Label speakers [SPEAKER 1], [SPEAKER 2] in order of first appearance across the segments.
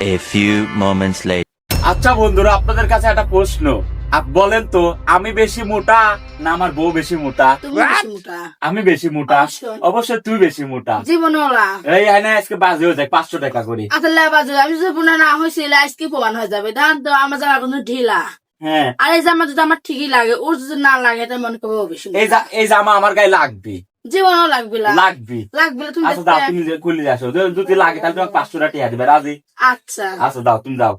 [SPEAKER 1] A few moments later.
[SPEAKER 2] আচ্ছা বন্ধুরা, আপনাদের কাছে একটা প্রশ্ন, বলেন তো আমি বেশি মোটা না আমার বউ বেশি মোটা?
[SPEAKER 3] তুমি বেশি মোটা।
[SPEAKER 2] আমি বেশি মোটা?
[SPEAKER 3] অবশ্যই।
[SPEAKER 2] অবশ্যই তুই বেশি মোটা।
[SPEAKER 3] জীবনে ওলা
[SPEAKER 2] এই আয়না আজকে বাজে হয়ে যায় 500 টাকা করে।
[SPEAKER 3] আচ্ছা বাজে আমি যদি পুনা না হয়েছিল আজকে প্রমাণ হয়ে যাবে। ধান তো আমার জামা কিন্তু ঢিলা,
[SPEAKER 2] হ্যাঁ
[SPEAKER 3] আর এই জামা যদি আমার ঠিকই লাগে, ওর যদি না লাগে তাই মনে করবো ও বেশি মোটা।
[SPEAKER 2] এই জামা আমার গায়ে লাগবে।
[SPEAKER 3] জীবনও লাগবে না।
[SPEAKER 2] লাগবে।
[SPEAKER 3] লাগবে না, তুমি
[SPEAKER 2] আচ্ছা দাও,
[SPEAKER 3] দেখতে-
[SPEAKER 2] তুমি খুলে আসো, যদি লাগে তাহলে তোমাকে 500 টাকা টিয়া দিবে, রাজি?
[SPEAKER 3] আচ্ছা
[SPEAKER 2] আচ্ছা দাও, তুমি দাও,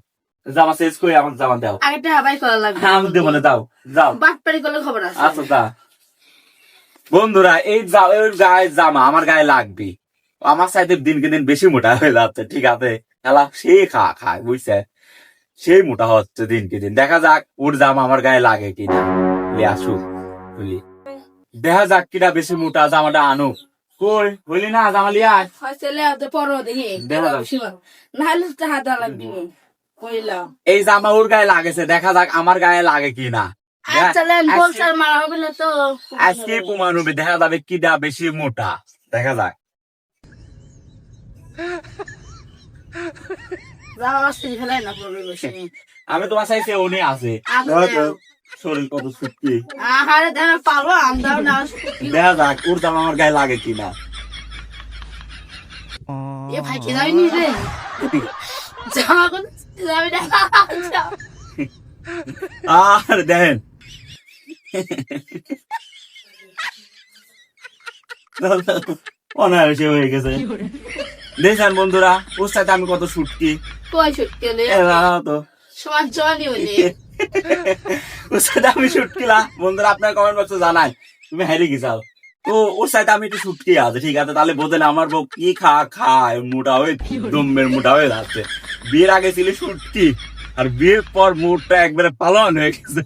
[SPEAKER 2] জামা শেষ করে আমার জামা দাও।
[SPEAKER 3] আগে হাবাই করা লাগবে।
[SPEAKER 2] হ্যাঁ আমি দেবো না, দাও দাও।
[SPEAKER 3] বাটপাড়ি করলে খবর আছে।
[SPEAKER 2] আচ্ছা দা। বন্ধুরা এই গায়ে জামা আমার গায়ে লাগবে। আমার সাথে দিনকে দিন বেশি মোটা হয়ে যাচ্ছে, ঠিক আছে? খেলা সে খায় বুঝছে, সেই মোটা হচ্ছে দিনকে দিন। দেখা যাক ওর জামা আমার গায়ে লাগে কিনা। আসুক বলি, দেখা যাক কিনা বেশি মোটা জামাটা আনো। কই বলি না জামা লিয়া আয়।
[SPEAKER 3] ছেলে হাতে পরো দেখি
[SPEAKER 2] দেখা যাক।
[SPEAKER 3] না হলে তো হাতে লাগবে কইলাম।
[SPEAKER 2] এই জামা ওর গায়ে লাগেছে, দেখা যাক আমার গায়ে লাগে কিনা।
[SPEAKER 3] আচ্ছা বলছার মারা হবে না তো।
[SPEAKER 2] আজকে প্রমাণ হবে, দেখা যাবে কিটা বেশি মোটা। দেখা যাক।
[SPEAKER 3] জামা মাস্তি ফেলাই না পড়বে বেশি।
[SPEAKER 2] আমি তোমার চাইছে উনি আছে
[SPEAKER 3] আচ্ছা।
[SPEAKER 2] শরীর কত সুটকি।
[SPEAKER 3] আহারে দেখ পারবো আমদাও না।
[SPEAKER 2] দেখা যাক ওর জামা আমার গায়ে লাগে কিনা।
[SPEAKER 3] এ ভাই কে যাবি নি রে? জামা কোন যাবি না।
[SPEAKER 2] আর দেখেন অনায়াসে হয়ে গেছে। দেখছেন বন্ধুরা ওর সাথে আমি কত সুটকি।
[SPEAKER 3] কই ছুটকে লে
[SPEAKER 2] তো
[SPEAKER 3] সমান জনি হইলে
[SPEAKER 2] ওর সাথে আমি সুটকিলা। বন্ধুরা আপনার কমেন্ট বক্সে জানাই তুমি হেরে গেছাও। তো ওর সাথে আমি একটু সুটকি আছে, ঠিক আছে? তাহলে বোঝেন আমার বউ কি খায় মোটা হয়ে দমের মোটা হয়ে যাচ্ছে। বিয়ের আগে ছিল সুটকি, আর বিয়ের পর মুডটা একবারে পালন হয়ে গেছে।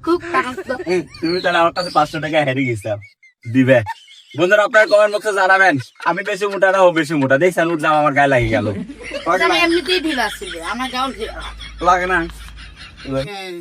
[SPEAKER 3] খুব খারাপ তো।
[SPEAKER 2] তুমি তাহলে আমার কাছে 500 টাকা হেরে গেছাও, দিবে? বন্ধুরা আপনার কমেন্ট বক্সে জানাবেন আমি বেশি মোটা না ও বেশি মোটা। দেখছেন ওর জামা আমার গায়ে লাগে গেল।
[SPEAKER 3] জামা এমনিতেই ঢিলা ছিল, আমার গাও ঢিলা
[SPEAKER 2] লাগে না?
[SPEAKER 3] হ্যাঁ।